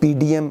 PDM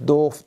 2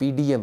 PDM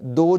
2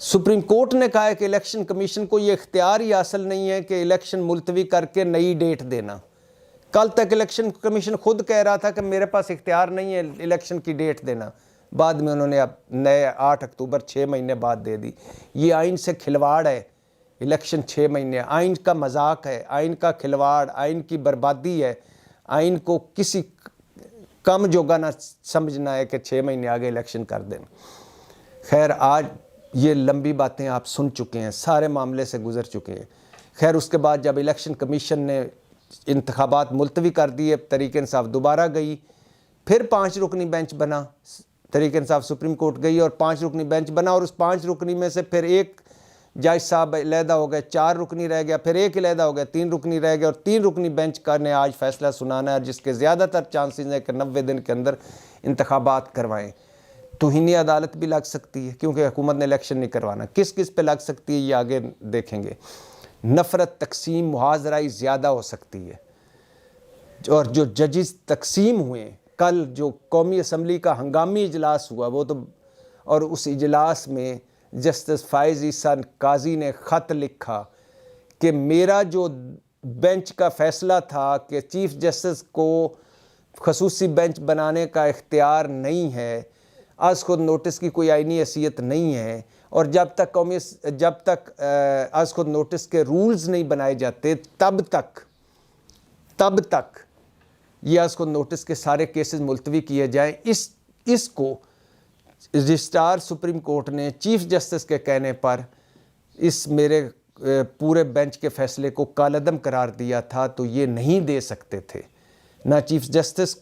supreme court نے کہا ہے کہ الیکشن کمیشن کو یہ اختیار ہی حاصل نہیں ہے کہ الیکشن ملتوی کر کے نئی ڈیٹ دینا. کل تک الیکشن کمیشن خود کہہ رہا تھا کہ میرے پاس اختیار نہیں ہے الیکشن کی ڈیٹ دینا. بعد میں انہوں نے اب نئے 8 اکتوبر 6 مہینے بعد دے دی. یہ آئین سے کھلواڑ ہے. الیکشن 6 مہینے آئین کا مذاق ہے, آئین کا کھلواڑ, آئین کی بربادی ہے. آئین کو کسی کم جوگا نہ سمجھنا ہے کہ 6 مہینے آگے الیکشن کر دینا. خیر, آج یہ لمبی باتیں آپ سن چکے ہیں, سارے معاملے سے گزر چکے ہیں. خیر, اس کے بعد جب الیکشن کمیشن نے انتخابات ملتوی کر دیے, تحریک انصاف دوبارہ گئی, پھر 5 رکنی بینچ بنا. تحریک انصاف سپریم کورٹ گئی اور 5 رکنی بینچ بنا, اور اس 5 رکنی میں سے پھر ایک جج صاحب علیحدہ ہو گئے, 4 رکنی رہ گیا, پھر ایک علیحدہ ہو گیا, 3 رکنی رہ گیا, اور 3 رکنی بینچ کا نے آج فیصلہ سنانا ہے, جس کے زیادہ تر چانسز ہیں کہ 90 دن کے اندر انتخابات کروائیں. توہین عدالت بھی لگ سکتی ہے کیونکہ حکومت نے الیکشن نہیں کروانا. کس کس پہ لگ سکتی ہے یہ آگے دیکھیں گے. نفرت, تقسیم, محاذرائی زیادہ ہو سکتی ہے. اور جو ججز تقسیم ہوئے, کل جو قومی اسمبلی کا ہنگامی اجلاس ہوا وہ تو, اور اس اجلاس میں جسٹس فائز عیسیٰ قاضی نے خط لکھا کہ میرا جو بینچ کا فیصلہ تھا کہ چیف جسٹس کو خصوصی بینچ بنانے کا اختیار نہیں ہے, از خود نوٹس کی کوئی آئینی حیثیت نہیں ہے, اور جب تک از خود نوٹس کے رولز نہیں بنائے جاتے تب تک یہ از خود نوٹس کے سارے کیسز ملتوی کیے جائیں. اس کو رجسٹرار سپریم کورٹ نے چیف جسٹس کے کہنے پر اس میرے پورے بینچ کے فیصلے کو کالعدم قرار دیا تھا. تو یہ نہیں دے سکتے تھے, نہ چیف جسٹس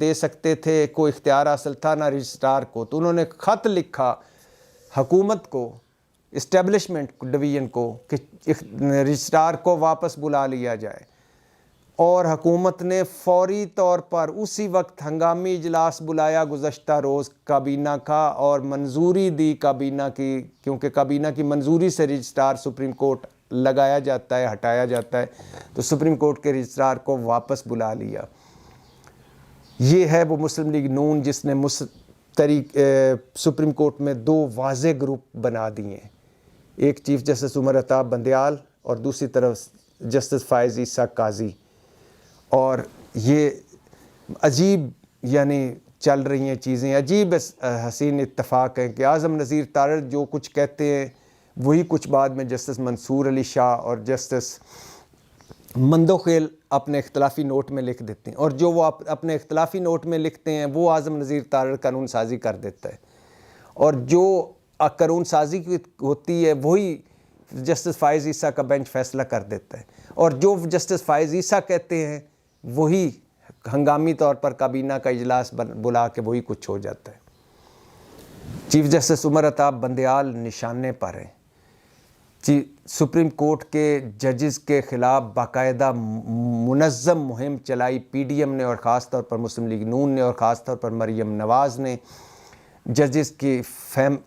دے سکتے تھے, کوئی اختیار حاصل تھا نہ رجسٹرار کو. تو انہوں نے خط لکھا حکومت کو, اسٹیبلشمنٹ ڈویژن کو, کہ رجسٹرار کو واپس بلا لیا جائے, اور حکومت نے فوری طور پر اسی وقت ہنگامی اجلاس بلایا گزشتہ روز کابینہ کا, اور منظوری دی کابینہ کی, کیونکہ کابینہ کی منظوری سے رجسٹرار سپریم کورٹ لگایا جاتا ہے, ہٹایا جاتا ہے. تو سپریم کورٹ کے رجسٹرار کو واپس بلا لیا. یہ ہے وہ مسلم لیگ نون جس نے سپریم کورٹ میں 2 واضح گروپ بنا دیے ہیں, ایک چیف جسٹس عمر عطا بندیال اور دوسری طرف جسٹس فائز عیسیٰ قاضی. اور یہ عجیب یعنی چل رہی ہیں چیزیں, عجیب حسین اتفاق ہیں کہ اعظم نذیر تارڑ جو کچھ کہتے ہیں وہی کچھ بعد میں جسٹس منصور علی شاہ اور جسٹس مندوخیل اپنے اختلافی نوٹ میں لکھ دیتے ہیں, اور جو وہ اپنے اختلافی نوٹ میں لکھتے ہیں وہ اعظم نذیر تارڑ قانون سازی کر دیتا ہے, اور جو قانون سازی کی ہوتی ہے وہی جسٹس فائز عیسیٰ کا بینچ فیصلہ کر دیتا ہے, اور جو جسٹس فائز عیسیٰ کہتے ہیں وہی ہنگامی طور پر کابینہ کا اجلاس بلا کے وہی کچھ ہو جاتا ہے. چیف جسٹس عمر عطا بندیال نشانے پر ہیں. سپریم کورٹ کے ججز کے خلاف باقاعدہ منظم مہم چلائی پی ڈی ایم نے, اور خاص طور پر مسلم لیگ نون نے, اور خاص طور پر مریم نواز نے. ججز کی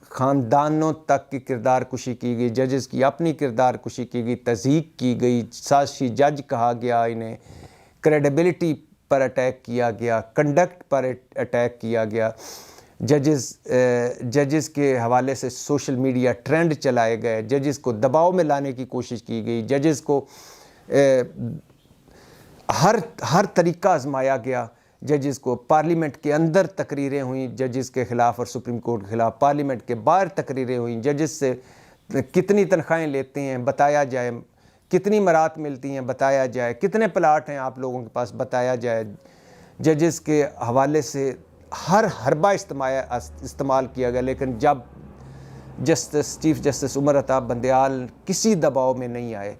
خاندانوں تک کی کردار کشی کی گئی, ججز کی اپنی کردار کشی کی گئی, تضحیک کی گئی, سازشی جج کہا گیا انہیں, کریڈیبلٹی پر اٹیک کیا گیا, کنڈکٹ پر اٹیک کیا گیا. ججز کے حوالے سے سوشل میڈیا ٹرینڈ چلائے گئے, ججز کو دباؤ میں لانے کی کوشش کی گئی, ججز کو ہر طریقہ آزمایا گیا. ججز کو پارلیمنٹ کے اندر تقریریں ہوئیں ججز کے خلاف اور سپریم کورٹ کے خلاف, پارلیمنٹ کے باہر تقریریں ہوئیں, ججز سے کتنی تنخواہیں لیتے ہیں بتایا جائے, کتنی مرات ملتی ہیں بتایا جائے, کتنے پلاٹ ہیں آپ لوگوں کے پاس بتایا جائے. ججز کے حوالے سے ہر حربہ استعمال کیا گیا, لیکن جب چیف جسٹس عمر عطا بندیال کسی دباؤ میں نہیں آئے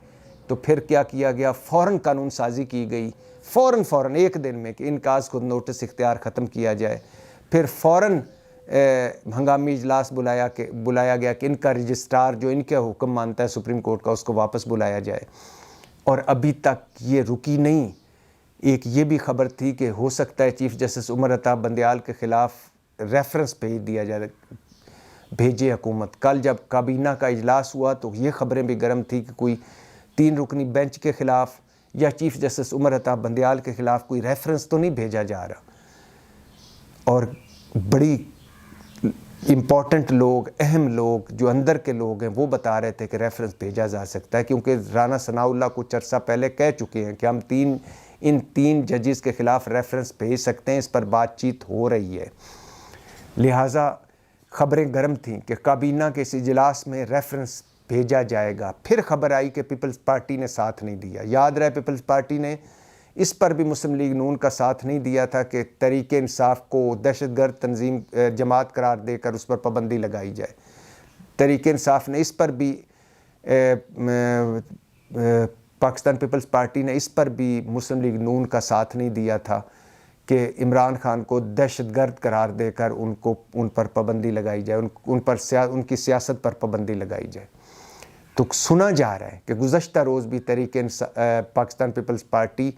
تو پھر کیا کیا گیا, فوراً قانون سازی کی گئی, فوراً ایک دن میں کہ ان کا از خود نوٹس اختیار ختم کیا جائے. پھر فوراً ہنگامی اجلاس بلایا گیا کہ ان کا رجسٹرار جو ان کا حکم مانتا ہے سپریم کورٹ کا اس کو واپس بلایا جائے. اور ابھی تک یہ رکی نہیں. ایک یہ بھی خبر تھی کہ ہو سکتا ہے چیف جسٹس عمر عطا بندیال کے خلاف ریفرنس بھیج دیا جائے, بھیجے حکومت. کل جب کابینہ کا اجلاس ہوا تو یہ خبریں بھی گرم تھی کہ کوئی 3 رکنی بینچ کے خلاف یا چیف جسٹس عمر عطا بندیال کے خلاف کوئی ریفرنس تو نہیں بھیجا جا رہا. اور بڑی امپورٹنٹ لوگ، اہم لوگ جو اندر کے لوگ ہیں وہ بتا رہے تھے کہ ریفرنس بھیجا جا سکتا ہے، کیونکہ رانا ثناء اللہ کچھ عرصہ پہلے کہہ چکے ہیں کہ ہم ان تین ججز کے خلاف ریفرنس بھیج سکتے ہیں، اس پر بات چیت ہو رہی ہے۔ لہٰذا خبریں گرم تھیں کہ کابینہ کے اس اجلاس میں ریفرنس بھیجا جائے گا۔ پھر خبر آئی کہ پیپلز پارٹی نے ساتھ نہیں دیا۔ یاد رہے پیپلز پارٹی نے اس پر بھی مسلم لیگ نون کا ساتھ نہیں دیا تھا کہ تحریک انصاف کو دہشت گرد تنظیم جماعت قرار دے کر اس پر پابندی لگائی جائے۔ تحریک انصاف نے اس پر بھی پاکستان پیپلز پارٹی نے اس پر بھی مسلم لیگ نون کا ساتھ نہیں دیا تھا کہ عمران خان کو دہشت گرد قرار دے کر ان پر پابندی لگائی جائے، ان کی سیاست پر پابندی لگائی جائے۔ تو سنا جا رہا ہے کہ گزشتہ روز بھی پاکستان پیپلز پارٹی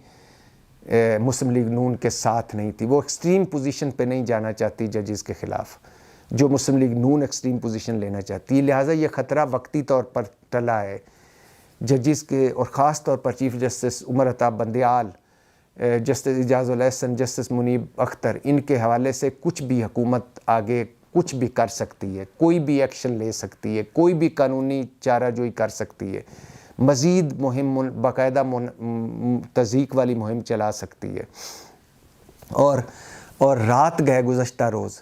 مسلم لیگ نون کے ساتھ نہیں تھی۔ وہ ایکسٹریم پوزیشن پہ نہیں جانا چاہتی ججز کے خلاف، جو مسلم لیگ نون ایکسٹریم پوزیشن لینا چاہتی ہے۔ لہٰذا یہ خطرہ وقتی طور پر ٹلا ہے ججز کے، اور خاص طور پر chief justice Umar Ata Bandial, justice Ijaz ul Ahsan, justice منیب اختر، ان کے حوالے سے کچھ بھی حکومت آگے کچھ بھی کر سکتی ہے، کوئی بھی ایکشن لے سکتی ہے، کوئی بھی قانونی چارہ جوئی کر سکتی ہے، مزید مہم باقاعدہ تضییق والی مہم چلا سکتی ہے۔ اور رات گئے گزشتہ روز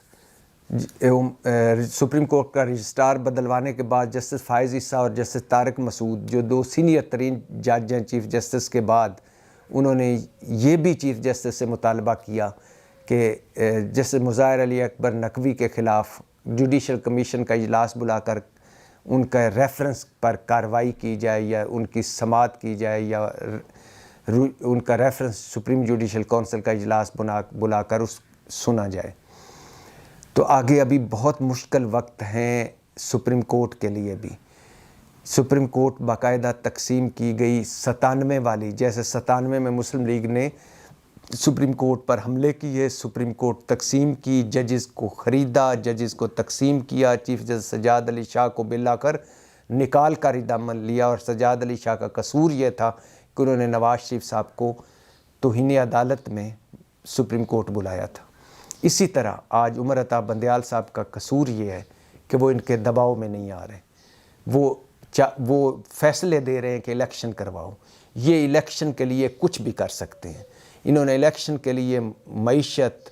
سپریم کورٹ کا رجسٹرار بدلوانے کے بعد جسٹس فائز عیسیٰ اور جسٹس طارق مسعود، جو دو سینئر ترین جج ہیں چیف جسٹس کے بعد، انہوں نے یہ بھی چیف جسٹس سے مطالبہ کیا کہ جسٹس مظاہر علی اکبر نقوی کے خلاف جوڈیشل کمیشن کا اجلاس بلا کر ان کا ریفرنس پر کارروائی کی جائے، یا ان کی سماعت کی جائے، یا ان کا ریفرنس سپریم جوڈیشل کونسل کا اجلاس بلا کر سنا جائے۔ تو آگے ابھی بہت مشکل وقت ہیں سپریم کورٹ کے لیے بھی۔ سپریم کورٹ باقاعدہ تقسیم کی گئی 97 والی، جیسے 97 میں مسلم لیگ نے سپریم کورٹ پر حملے کیے، سپریم کورٹ تقسیم کی، ججز کو خریدا، ججز کو تقسیم کیا، چیف جسٹس سجاد علی شاہ کو بلا کر نکال کر ادامن لیا، اور سجاد علی شاہ کا قصور یہ تھا کہ انہوں نے نواز شریف صاحب کو توہین عدالت میں سپریم کورٹ بلایا تھا۔ اسی طرح آج عمر عطا بندیال صاحب کا قصور یہ ہے کہ وہ ان کے دباؤ میں نہیں آ رہے، وہ فیصلے دے رہے ہیں کہ الیکشن کرواؤ۔ یہ الیکشن کے لیے کچھ بھی کر سکتے ہیں۔ انہوں نے الیکشن کے لیے معیشت،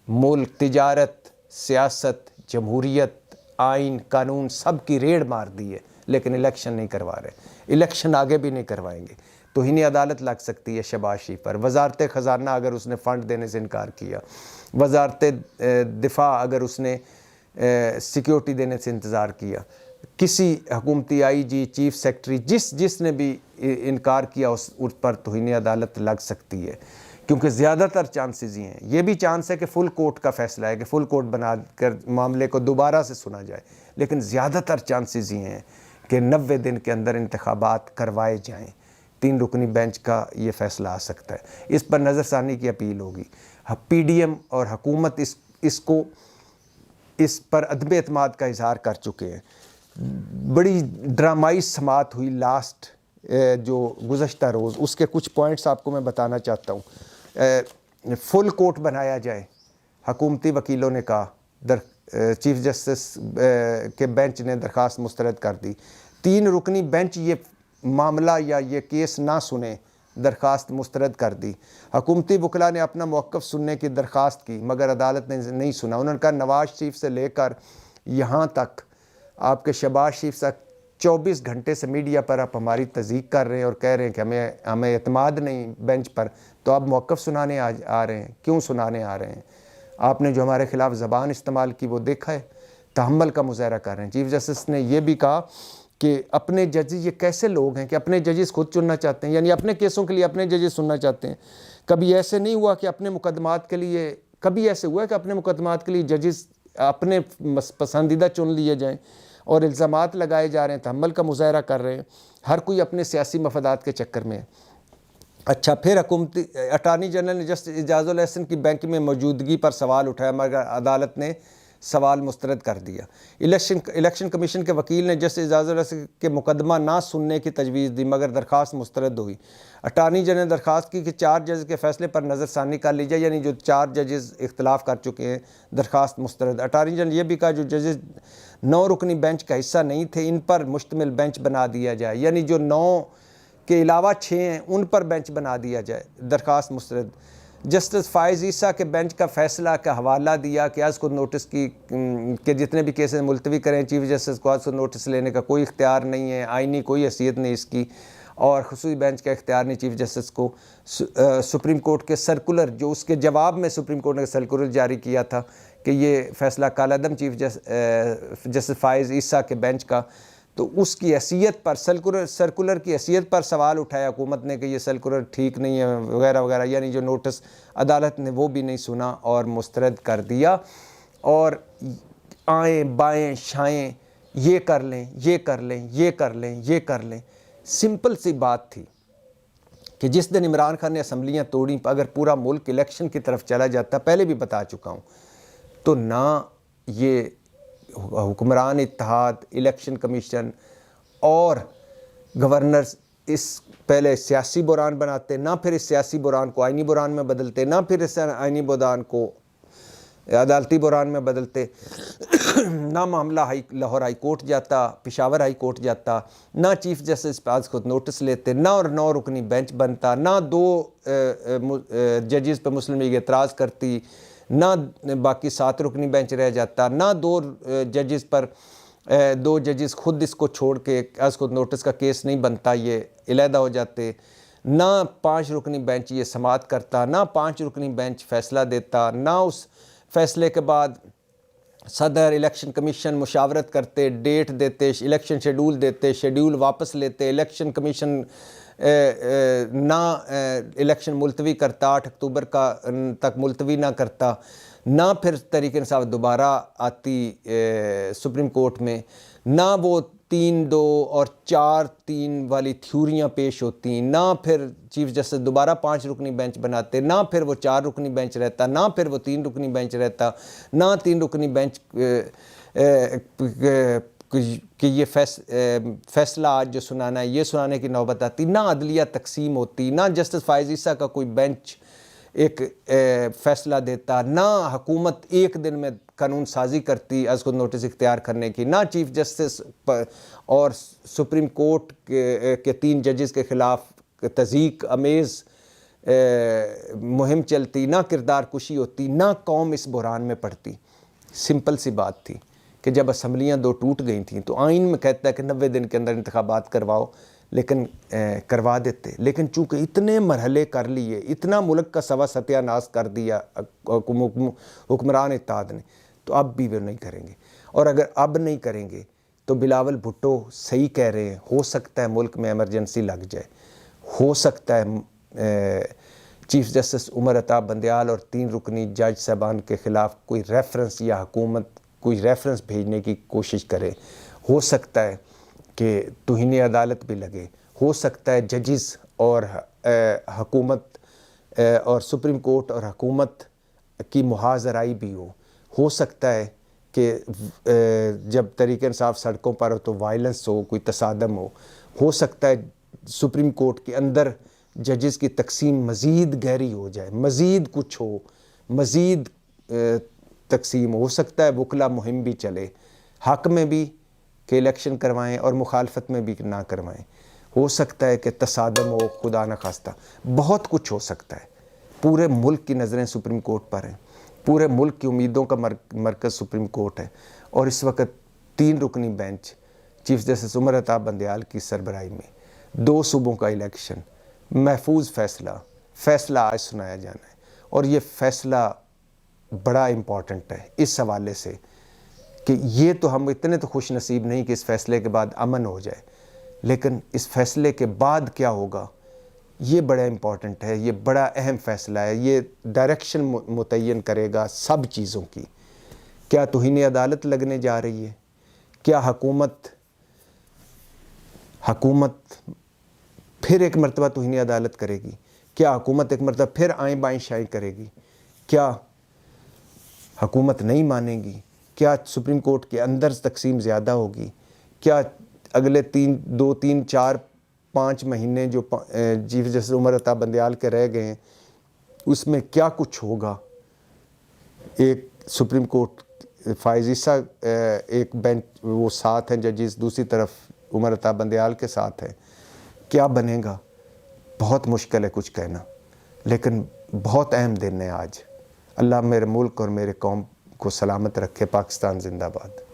ملک، تجارت، سیاست، جمہوریت، آئین، قانون سب کی ریڑھ مار دی ہے، لیکن الیکشن نہیں کروا رہے۔ الیکشن آگے بھی نہیں کروائیں گے۔ توہین عدالت لگ سکتی ہے شہباز شریف پر، وزارت خزانہ اگر اس نے فنڈ دینے سے انکار کیا، وزارت دفاع اگر اس نے سیکیورٹی دینے سے انتظار کیا، کسی حکومتی آئی جی، چیف سیکرٹری، جس نے بھی انکار کیا اس پر توہین عدالت لگ سکتی ہے، کیونکہ زیادہ تر چانسز یہ ہیں۔ یہ بھی چانس ہے کہ فل کورٹ کا فیصلہ ہے کہ فل کورٹ بنا کر معاملے کو دوبارہ سے سنا جائے، لیکن زیادہ تر چانسز یہ ہیں کہ 90 دن کے اندر انتخابات کروائے جائیں۔ 3 رکنی بینچ کا یہ فیصلہ آ سکتا ہے۔ اس پر نظر ثانی کی اپیل ہوگی۔ پی ڈی ایم اور حکومت اس پر عدم اعتماد کا اظہار کر چکے ہیں۔ بڑی ڈرامائی سماعت ہوئی لاسٹ جو گزشتہ روز، اس کے کچھ پوائنٹس آپ کو میں بتانا چاہتا ہوں۔ فل کورٹ بنایا جائے، حکومتی وکیلوں نے کہا، چیف جسٹس کے بینچ نے درخواست مسترد کر دی۔ 3 رکنی بینچ یہ معاملہ یا یہ کیس نہ سنے، درخواست مسترد کر دی۔ حکومتی وکلاء نے اپنا موقف سننے کی درخواست کی، مگر عدالت نے نہیں سنا۔ انہوں نے کہا نواز شریف سے لے کر یہاں تک آپ کے شہباز شریف سے 24 گھنٹے سے میڈیا پر آپ ہماری تصدیق کر رہے ہیں اور کہہ رہے ہیں کہ ہمیں اعتماد نہیں بینچ پر، تو آپ موقف سنانے آ رہے ہیں، کیوں سنانے آ رہے ہیں؟ آپ نے جو ہمارے خلاف زبان استعمال کی وہ دیکھا ہے، تحمل کا مظاہرہ کر رہے ہیں۔ چیف جسٹس نے یہ بھی کہا کہ اپنے ججز، یہ کیسے لوگ ہیں کہ اپنے ججز خود چننا چاہتے ہیں، یعنی اپنے کیسوں کے لیے اپنے ججز سننا چاہتے ہیں۔ کبھی ایسے نہیں ہوا کہ اپنے مقدمات کے لیے، کبھی ایسے ہوا ہے کہ اپنے مقدمات کے لیے ججز اپنے پسندیدہ چن لیے جائیں اور الزامات لگائے جا رہے ہیں، تحمل کا مظاہرہ کر رہے ہیں، ہر کوئی اپنے سیاسی مفادات کے چکر میں ہے۔ اچھا، پھر حکومتی اٹارنی جنرل نے جسٹس اعجاز الاحسن کی بینک میں موجودگی پر سوال اٹھایا، مگر عدالت نے سوال مسترد کر دیا۔ الیکشن کمیشن کے وکیل نے جسٹس اعجاز کے مقدمہ نہ سننے کی تجویز دی مگر درخواست مسترد ہوئی۔ اٹارنی جنرل نے درخواست کی کہ 4 ججز کے فیصلے پر نظر ثانی کر لی جائے، یعنی جو 4 ججز اختلاف کر چکے ہیں، درخواست مسترد۔ اٹارنی جنرل یہ بھی کہا جو ججز 9 رکنی بینچ کا حصہ نہیں تھے ان پر مشتمل بینچ بنا دیا جائے، یعنی جو 9 کے علاوہ 6 ہیں ان پر بینچ بنا دیا جائے، درخواست مسترد۔ جسٹس فائز عیسیٰ کے بینچ کا فیصلہ کا حوالہ دیا کہ از خود نوٹس کی کہ جتنے بھی کیسز ملتوی کریں، چیف جسٹس کو از خود نوٹس لینے کا کوئی اختیار نہیں ہے، آئینی کوئی حیثیت نہیں اس کی، اور خصوصی بینچ کا اختیار نہیں چیف جسٹس کو۔ سپریم کورٹ کے سرکولر جو اس کے جواب میں سپریم کورٹ نے سرکولر جاری کیا تھا کہ یہ فیصلہ کالعدم چیف جسٹس فائز عیسیٰ کے بینچ کا، تو اس کی حیثیت پر سرکولر کی حیثیت پر سوال اٹھایا حکومت نے کہ یہ سرکولر ٹھیک نہیں ہے وغیرہ وغیرہ، یعنی جو نوٹس عدالت نے وہ بھی نہیں سنا اور مسترد کر دیا۔ اور آئیں بائیں شائیں یہ کر لیں یہ کر لیں یہ کر لیں یہ کر لیں، سمپل سی بات تھی کہ جس دن عمران خان نے اسمبلیاں توڑیں، اگر پورا ملک الیکشن کی طرف چلا جاتا، پہلے بھی بتا چکا ہوں، تو نہ یہ حکمران اتحاد، الیکشن کمیشن اور گورنرز اس پہلے سیاسی بحران بناتے، نہ پھر اس سیاسی بحران کو آئینی بحران میں بدلتے، نہ پھر اس آئینی بحران کو عدالتی بحران میں بدلتے، نہ معاملہ لاہور ہائی کورٹ جاتا، پشاور ہائی کورٹ جاتا، نہ چیف جسٹس پاس خود نوٹس لیتے، نہ اور 9 رکنی بینچ بنتا، نہ 2 ججز پہ مسلم لیگ اعتراض کرتی، نہ باقی 7 رکنی بینچ رہ جاتا، نہ 2 ججز پر 2 ججز خود اس کو چھوڑ کے از خود نوٹس کا کیس نہیں بنتا، یہ علیحدہ ہو جاتے، نہ 5 رکنی بینچ یہ سماعت کرتا، نہ 5 رکنی بینچ فیصلہ دیتا، نہ اس فیصلے کے بعد صدر الیکشن کمیشن مشاورت کرتے، ڈیٹ دیتے، الیکشن شیڈول دیتے، شیڈول واپس لیتے، الیکشن کمیشن نہ الیکشن ملتوی کرتا، 8 اکتوبر کا تک ملتوی نہ کرتا، نہ پھر تحریک انصاف دوبارہ آتی سپریم کورٹ میں، نہ وہ 3-2 اور 4-3 والی تھیوریاں پیش ہوتی، نہ پھر چیف جسٹس دوبارہ 5 رکنی بینچ بناتے، نہ پھر وہ 4 رکنی بینچ رہتا، نہ پھر وہ 3 رکنی بینچ رہتا، نہ 3 رکنی بینچ کہ یہ فیصلہ آج جو سنانا ہے یہ سنانے کی نوبت آتی، نہ عدلیہ تقسیم ہوتی، نہ جسٹس فائز عیسیٰ کا کوئی بینچ ایک فیصلہ دیتا، نہ حکومت ایک دن میں قانون سازی کرتی از خود نوٹس اختیار کرنے کی، نہ چیف جسٹس اور سپریم کورٹ کے 3 ججز کے خلاف تضییق امیز مہم چلتی، نہ کردار کشی ہوتی، نہ قوم اس بحران میں پڑتی۔ سمپل سی بات تھی کہ جب اسمبلیاں 2 ٹوٹ گئی تھیں تو آئین میں کہتا ہے کہ 90 دن کے اندر انتخابات کرواؤ، لیکن کروا دیتے، لیکن چونکہ اتنے مرحلے کر لیے، اتنا ملک کا ستیہ ناش کر دیا حکمران اتحاد نے، تو اب بھی وہ نہیں کریں گے۔ اور اگر اب نہیں کریں گے تو بلاول بھٹو صحیح کہہ رہے ہیں، ہو سکتا ہے ملک میں ایمرجنسی لگ جائے، ہو سکتا ہے چیف جسٹس عمر عطا بندیال اور 3 رکنی جج صاحبان کے خلاف کوئی ریفرنس یا حکومت کوئی ریفرنس بھیجنے کی کوشش کرے، ہو سکتا ہے کہ توہین عدالت بھی لگے، ہو سکتا ہے ججز اور حکومت اور سپریم کورٹ اور حکومت کی محاذرائی بھی ہو سکتا ہے کہ جب تحریک انصاف سڑکوں پر ہو تو وائلنس ہو، کوئی تصادم ہو سکتا ہے سپریم کورٹ کے اندر ججز کی تقسیم مزید گہری ہو جائے، مزید کچھ ہو، مزید تقسیم ہو سکتا ہے، وکلا مہم بھی چلے، حق میں بھی کہ الیکشن کروائیں اور مخالفت میں بھی نہ کروائیں، ہو سکتا ہے کہ تصادم ہو، خدا نخواستہ بہت کچھ ہو سکتا ہے۔ پورے ملک کی نظریں سپریم کورٹ پر ہیں، پورے ملک کی امیدوں کا مرکز سپریم کورٹ ہے، اور اس وقت 3 رکنی bench chief justice Umar Ata Bandial کی سربراہی میں 2 صوبوں کا الیکشن، محفوظ فیصلہ آج سنایا جانا ہے، اور یہ فیصلہ بڑا امپورٹنٹ ہے اس حوالے سے کہ یہ تو ہم اتنے تو خوش نصیب نہیں کہ اس فیصلے کے بعد امن ہو جائے، لیکن اس فیصلے کے بعد کیا ہوگا یہ بڑا امپورٹنٹ ہے، یہ بڑا اہم فیصلہ ہے، یہ ڈائریکشن متعین کرے گا سب چیزوں کی۔ کیا توہین عدالت لگنے جا رہی ہے؟ کیا حکومت پھر ایک مرتبہ توہین عدالت کرے گی؟ کیا حکومت ایک مرتبہ پھر آئیں بائیں شائیں کرے گی؟ کیا حکومت نہیں مانے گی؟ کیا سپریم کورٹ کے اندر تقسیم زیادہ ہوگی؟ کیا اگلے 2 3 4 5 مہینے جو چیف جسٹس عمر عطا بندیال کے رہ گئے ہیں اس میں کیا کچھ ہوگا؟ ایک سپریم کورٹ فائز عیسیٰ ایک بینچ وہ ساتھ ہیں ججز، دوسری طرف عمر عطا بندیال کے ساتھ ہے، کیا بنے گا؟ بہت مشکل ہے کچھ کہنا، لیکن بہت اہم دن ہے آج۔ اللہ میرے ملک اور میرے قوم کو سلامت رکھے۔ پاکستان زندہ باد۔